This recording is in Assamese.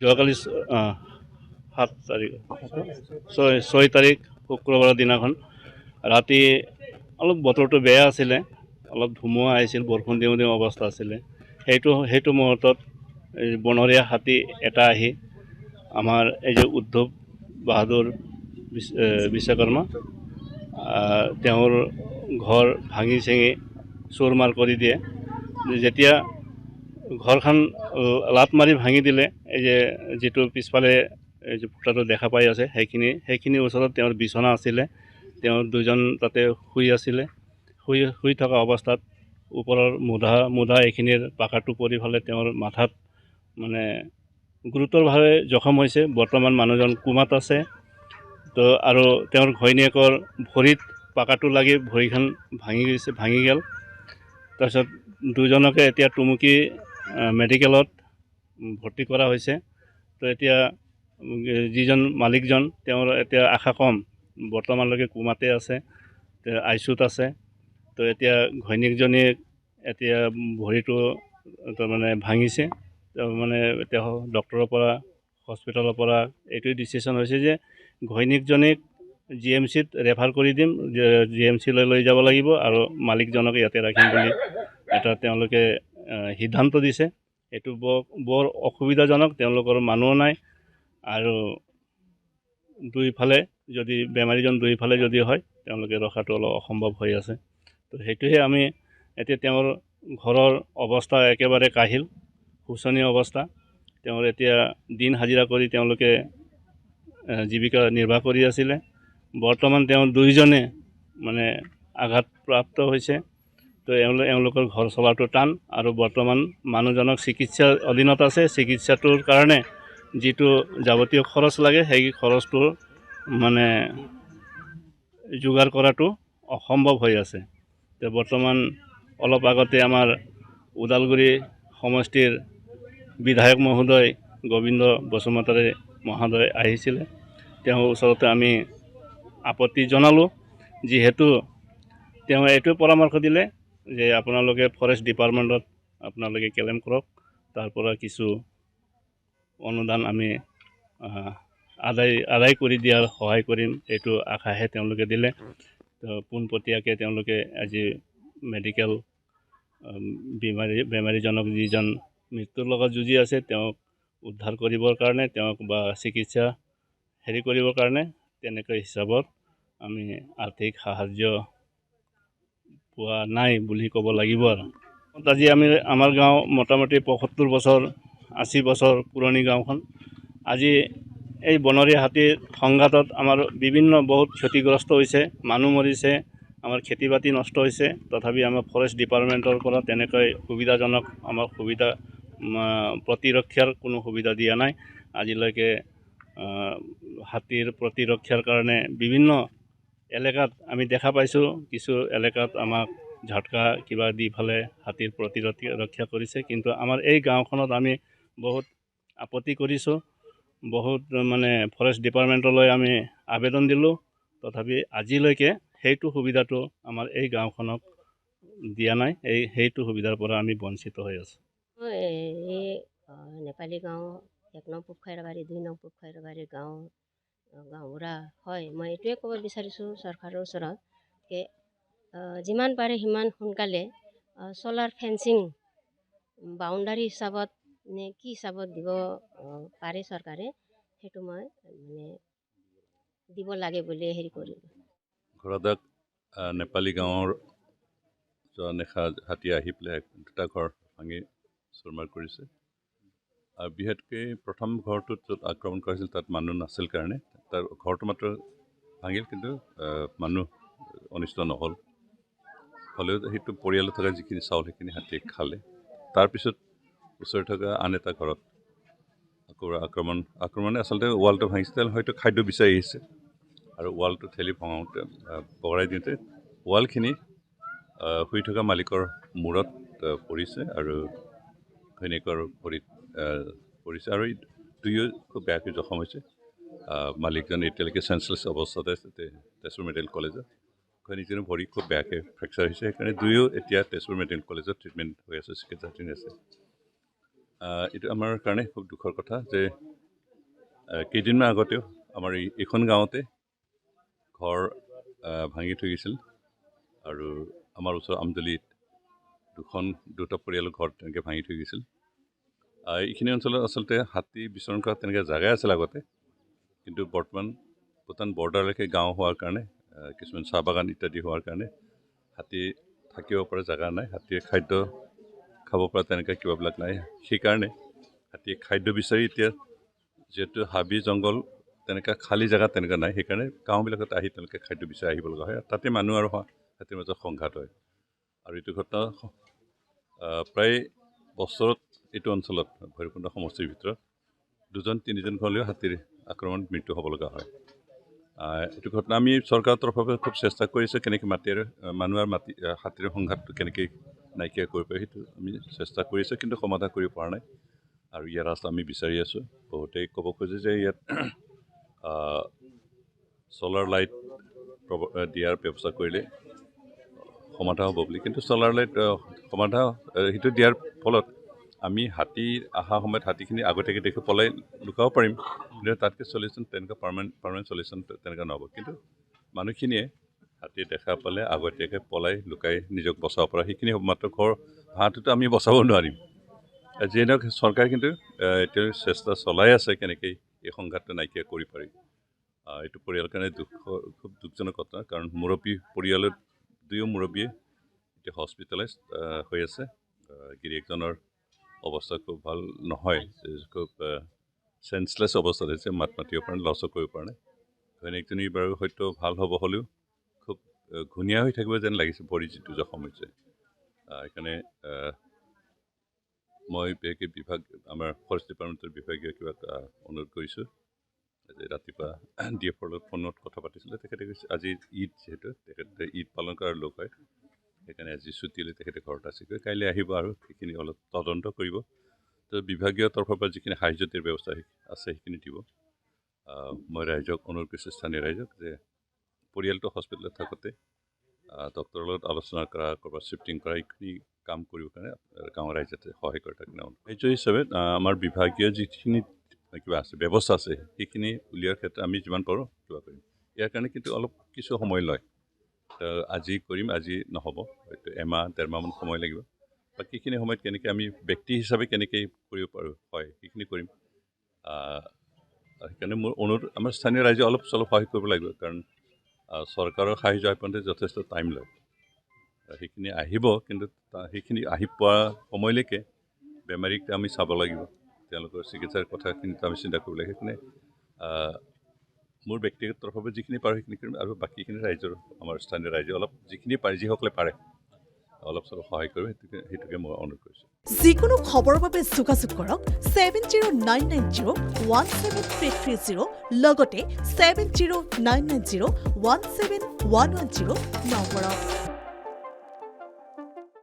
যোৱাকালি 7 তাৰিখ 6 তাৰিখ শুক্ৰবাৰৰ দিনাখন ৰাতি অলপ বতৰটো বেয়া আছিলে, অলপ ধুমুহা আহিছিল, বৰষুণ দিওঁ দিওঁ অৱস্থা আছিলে। সেইটো মুহূৰ্তত এই বনৰীয়া হাতী এটা আহি আমাৰ এই যে উদ্ধৱ বাহাদুৰ বিশ্বকৰ্মা তেওঁৰ ঘৰ ভাঙি চিঙি চুৰমাৰ কৰি দিয়ে। যেতিয়া ঘৰখন লাট মাৰি ভাঙি দিলে, এই যে যিটো পিছফালে এই যে ফুটাটো দেখা পাই আছে সেইখিনি ওচৰত তেওঁৰ বিচনা আছিলে। তেওঁ দুজন তাতে শুই আছিলে। শুই থকা অৱস্থাত ওপৰৰ মুধা এইখিনিৰ পাকাটো পৰি ফালে তেওঁৰ মাথাত মানে গুৰুতৰভাৱে জখম হৈছে। বৰ্তমান মানুহজন কোমাত আছে। তো আৰু তেওঁৰ ঘৈণীয়েকৰ ভৰিত পাকাটো লাগি ভৰিখন ভাঙি গ'ল। তাৰপিছত দুজনকে এতিয়া টুমুকি মেডিকেলত ভৰ্তি কৰা হৈছে। তো এতিয়া যিজন মালিকজন তেওঁৰ এতিয়া আশা কম, বৰ্তমানলৈকে কোমাতে আছে, আইচুত আছে। তো এতিয়া ঘৈণীয়েকজনীয়ে এতিয়া ভৰিটো তাৰমানে ভাঙিছে। মানে এতিয়া ডক্টৰৰ পৰা হস্পিটেলৰ পৰা এইটোৱে ডিচিশ্যন হৈছে যে ঘৈণীয়েকজনীক GMCত ৰেফাৰ কৰি দিম, GMCলৈ লৈ যাব লাগিব আৰু মালিকজনক ইয়াতে ৰাখিম বুলি এটা তেওঁলোকে সিদ্ধান্ত দিছে। এইটো বৰ অসুবিধাজনক, তেওঁলোকৰ মানুহ নাই আৰু দুইফালে যদি বেমাৰীজন দুইফালে যদি হয় তেওঁলোকে ৰখাটো অলপ অসম্ভৱ হৈ আছে। তো সেইটোহে আমি এতিয়া তেওঁৰ ঘৰৰ অৱস্থা একেবাৰে কাহিল, শোচনীয় অৱস্থা। তেওঁৰ এতিয়া দিন হাজিৰা কৰি তেওঁলোকে জীৱিকা নিৰ্বাহ কৰি আছিলে। বৰ্তমান তেওঁ দুইজনে মানে আঘাতপ্ৰাপ্ত হৈছে। তো এওঁলোকৰ ঘৰ চলাটো টান আৰু বৰ্তমান মানুহজনক চিকিৎসাৰ অধীনত আছে। চিকিৎসাটোৰ কাৰণে যিটো যাৱতীয় খৰচ লাগে সেই খৰচটো মানে যোগাৰ কৰাটো অসম্ভৱ হৈ আছে। তো বৰ্তমান অলপ আগতে আমাৰ ওদালগুৰি সমষ্টিৰ বিধায়ক মহোদয় গোবিন্দ বসুমতাৰী মহোদয় আহিছিলে। তেওঁৰ ওচৰতে আমি আপত্তি জনালোঁ, যিহেতু তেওঁ এইটোৱে পৰামৰ্শ দিলে যে আপোনালোকে ফৰেষ্ট ডিপাৰ্টমেণ্টত আপোনালোকে ক্লেইম কৰক, তাৰ পৰা কিছু অনুদান আমি আদায় কৰি দিয়াৰ সহায় কৰিম, এইটো আশাহে তেওঁলোকে দিলে। তো পোনপটীয়াকৈ তেওঁলোকে আজি মেডিকেল বেমাৰীজনক যিজন মৃত্যুৰ লগত যুঁজি আছে তেওঁক উদ্ধাৰ কৰিবৰ কাৰণে, তেওঁক বা চিকিৎসা কৰিবৰ কাৰণে তেনেকৈ হিচাপত আমি আৰ্থিক সাহাৰ্য পোৱা নাই বুলি ক'ব লাগিব। আৰু আজি আমাৰ গাঁও মোটামুটি 75 বছৰ 80 বছৰ পুৰণি গাঁওখন। আজি এই বনৰীয়া হাতীৰ সংঘাতত আমাৰ বিভিন্ন বহুত ক্ষতিগ্ৰস্ত হৈছে, মানুহ মৰিছে, আমাৰ খেতি বাতি নষ্ট হৈছে। তথাপি আমাৰ ফৰেষ্ট ডিপাৰ্টমেণ্টৰ পৰা তেনেকৈ সুবিধাজনক আমাক প্ৰতিৰক্ষাৰ কোনো সুবিধা দিয়া নাই আজিলৈকে। হাতীৰ প্ৰতিৰক্ষাৰ কাৰণে বিভিন্ন এলেকাত আমি দেখা পাইছোঁ, কিছু এলেকাত আমাক ঝাটকা কিবা দি ফালে হাতীৰ প্ৰতিৰক্ষা কৰিছে, কিন্তু আমাৰ এই গাঁওখনত আমি বহুত আপত্তি কৰিছোঁ। বহুত মানে ফৰেষ্ট ডিপাৰ্টমেণ্টলৈ আমি আবেদন দিলোঁ, তথাপি আজিলৈকে সেইটো সুবিধাটো আমাৰ এই গাঁওখনক দিয়া নাই। সেইটো সুবিধাৰ পৰা আমি বঞ্চিত হৈ আছোঁ। এই নেপালী গাঁও 1 নং পুখৰাবাৰী 2 নং পুখৰাবাৰী গাঁওবুঢ়া হয়। মই এইটোৱে ক'ব বিচাৰিছোঁ চৰকাৰৰ ওচৰত যে যিমান পাৰে সিমান সোনকালে চ'লাৰ ফেন্সিং বাউণ্ডাৰী হিচাপত নে কি হিচাপত দিব পাৰে চৰকাৰে, সেইটো মই মানে দিব লাগে বুলি কৰিলোঁ। ঘৰদাক নেপালী গাঁৱৰ যোৱা নিশা হাতী আহি পেলাই 2টা ঘৰ ভাঙি চুৰমাৰ কৰিছে। আৰু বিশেষকৈ প্ৰথম ঘৰটোত য'ত আক্ৰমণ কৰিছিল তাত মানুহ নাছিল কাৰণে তাৰ ঘৰটো মাত্ৰ ভাঙিল, কিন্তু মানুহ অনিষ্ট নহ'ল। হ'লেও সেইটো পৰিয়ালত থকা যিখিনি চাউল সেইখিনি হাতীয়ে খালে। তাৰপিছত ওচৰত থকা আন এটা ঘৰত আকৌ আক্ৰমণে আচলতে ৱালটো ভাঙিছিল, হয়তো খাদ্য বিচাৰি আহিছে আৰু ৱালটো ঠেলি বগৰাই দিওঁতে ৱালখিনি শুই থকা মালিকৰ মূৰত পৰিছে আৰু ঘৈণীয়েকৰ ভৰিত পৰিছে, আৰু দুয়ো খুব বেয়াকৈ জখম হৈছে। মালিকজন এতিয়ালৈকে চেঞ্চলেছ অৱস্থাতে আছে তেজপুৰ মেডিকেল কলেজত। ঘৈণীয়েকজনৰ ভৰি খুব বেয়াকৈ ফ্ৰেকচাৰ হৈছে, সেইকাৰণে দুয়ো এতিয়া তেজপুৰ মেডিকেল কলেজত ট্ৰিটমেণ্ট হৈ আছে, চিকিৎসাধীন আছে। এইটো আমাৰ কাৰণে খুব দুখৰ কথা যে কেইদিনমান আগতেও আমাৰ এইখন গাঁৱতে ঘৰ ভাঙি থৈ গৈছিল আৰু আমাৰ ওচৰৰ আমদলিত দুটা পৰিয়ালৰ ঘৰ তেনেকৈ ভাঙি থৈ গৈছিল। এইখিনি অঞ্চলত আচলতে হাতী বিচৰণ কৰা তেনেকৈ জেগাই আছিল আগতে, কিন্তু বৰ্তমান ভূটান বৰ্ডাৰলৈকে গাঁও হোৱাৰ কাৰণে কিছুমান চাহ বাগান ইত্যাদি হোৱাৰ কাৰণে হাতী থাকিব পৰা জেগা নাই, হাতীয়ে খাদ্য খাব পৰা তেনেকৈ কিবাবিলাক নাই। সেইকাৰণে হাতীয়ে খাদ্য বিচাৰি এতিয়া যিহেতু হাবি জংঘল তেনেকৈ খালী জেগা তেনেকৈ নাই, সেইকাৰণে গাঁওবিলাকত আহি তেওঁলোকে খাদ্য বিচাৰি আহিব লগা হয়। তাতে মানুহ আৰু হাতীৰ মাজত সংঘাত হয়। আৰু এইটো ঘটনা প্ৰায় বছৰত এইটো অঞ্চলত ভৈৰৱকুণ্ড সমষ্টিৰ ভিতৰত 2-3জন হ'লেও হাতীৰ আক্ৰমণত মৃত্যু হ'ব লগা হয়। এইটো ঘটনা আমি চৰকাৰৰ তৰফৰ পৰা খুব চেষ্টা কৰিছোঁ কেনেকৈ মানুহ আৰু হাতীৰ সংঘাতটো কেনেকৈ নাইকিয়া কৰিব পাৰি, সেইটো আমি চেষ্টা কৰিছোঁ, কিন্তু সমাধান কৰিব পৰা নাই। আৰু ইয়াৰ ৰাস্তা আমি বিচাৰি আছোঁ। বহুতেই ক'ব খোজে যে ইয়াত ছ'লাৰ লাইট দিয়াৰ ব্যৱস্থা কৰিলে সমাধান হ'ব বুলি, কিন্তু ছ'লাৰ লাইট সমাধান সেইটো দিয়াৰ ফলত আমি হাতী অহা সময়ত হাতীখিনি আগতীয়াকৈ দেখি পলাই লুকাব পাৰিম, কিন্তু তাতকৈ চলিউশ্যন তেনেকুৱা পাৰ্মানেণ্ট চলিউশ্যন তেনেকুৱা নহ'ব। কিন্তু মানুহখিনিয়ে হাতী দেখা পালে আগতীয়াকৈ পলাই লুকাই নিজক বচাব পৰা সেইখিনি মাত্ৰ ঘৰ হাঁহটোতো আমি বচাব নোৱাৰিম। যিয়ে নহওক চৰকাৰে কিন্তু এতিয়াও চেষ্টা চলাই আছে কেনেকৈ এই সংঘাতটো নাইকিয়া কৰি পাৰি। এইটো পৰিয়ালৰ কাৰণে খুব দুখজনক ঘটনা, কাৰণ পৰিয়ালৰ দুয়ো মুৰব্বীয়ে এতিয়া হস্পিটেলাইজ হৈ আছে। গিৰিয়েকজনৰ অৱস্থা খুব ভাল নহয়, খুব চেন্সলেছ অৱস্থাত হৈছে, মাত মাতিব পৰা নাই, লৰচৰ কৰিব পৰা নাই। ঘৈণীয়েকজনী বাৰু হয়তো ভাল হ'ব, হ'লেও খুব ঘূণীয়া হৈ থাকিব যেন লাগিছে ভৰি যিটো জখম হৈছে। সেইকাৰণে মই বিশেষকৈ আমাৰ ফৰেষ্ট ডিপাৰ্টমেণ্টৰ বিভাগীয় কিবা অনুৰোধ কৰিছোঁ যে ৰাতিপুৱা DFৰ লগত ফোনত কথা পাতিছিলে, তেখেতে কৈছে আজি ঈদ, যিহেতু তেখেতে ঈদ পালন কৰাৰ লোক হয়, সেইকাৰণে আজি ছুটী লৈ তেখেতে ঘৰত আছে, কাইলৈ আহিব আৰু সেইখিনি অলপ তদন্ত কৰিব। তো বিভাগীয় তৰফৰ পৰা যিখিনি সাহায্য দিয়াৰ ব্যৱস্থা আছে সেইখিনি দিব। মই ৰাইজক অনুৰোধ কৰিছোঁ, স্থানীয় ৰাইজক, যে পৰিয়ালটো হস্পিটেলত থাকোঁতে ডক্টৰৰ লগত আলোচনা কৰা, ক'ৰবাত শ্বিফটিং কৰা, এইখিনি কাম কৰিবৰ কাৰণে গাঁৱৰ ৰাইজে সহায় কৰে। তাক ৰাজ্য হিচাপে আমাৰ বিভাগীয় যিখিনি কিবা আছে ব্যৱস্থা আছে সেইখিনি উলিওৱাৰ ক্ষেত্ৰত আমি যিমান পাৰোঁ কিবা কৰিম। ইয়াৰ কাৰণে কিন্তু অলপ কিছু সময় লয়। আজি কৰিম, আজি নহ'ব, হয়তো এমাহ-ডেৰমাহমান সময় লাগিব। বাকীখিনি সময়ত কেনেকৈ আমি ব্যক্তি হিচাপে কেনেকৈ কৰিব পাৰোঁ, হয়, সেইখিনি কৰিম। সেইকাৰণে মোৰ অনুৰোধ, আমাৰ স্থানীয় ৰাইজে অলপ চলপ সহায় কৰিব লাগিব, কাৰণ চৰকাৰৰ সাহায্য আহোঁতে যথেষ্ট টাইম লয়। সেইখিনি আহিব, কিন্তু সেইখিনি আহি পোৱা সময়লৈকে বেমাৰীক আমি চাব লাগিব, তেওঁলোকৰ চিকিৎসাৰ কথাখিনিতো আমি চিন্তা কৰিব লাগিব। সেইখিনি মোৰ ব্যক্তিগত তৰফৰ পৰা যিখিনি পাৰোঁ সেইখিনি কৰিম, আৰু বাকীখিনি ৰাইজৰ, আমাৰ স্থানীয় ৰাইজে অলপ যিখিনি পাৰে, যিসকলে পাৰে অলপ চলপ সহায় কৰিব, সেইটোকে মই অনুৰোধ কৰিছোঁ। যিকোনো খবৰৰ বাবে যোগাযোগ কৰক 7099017330 লগতে 7099017110 নম্বৰত।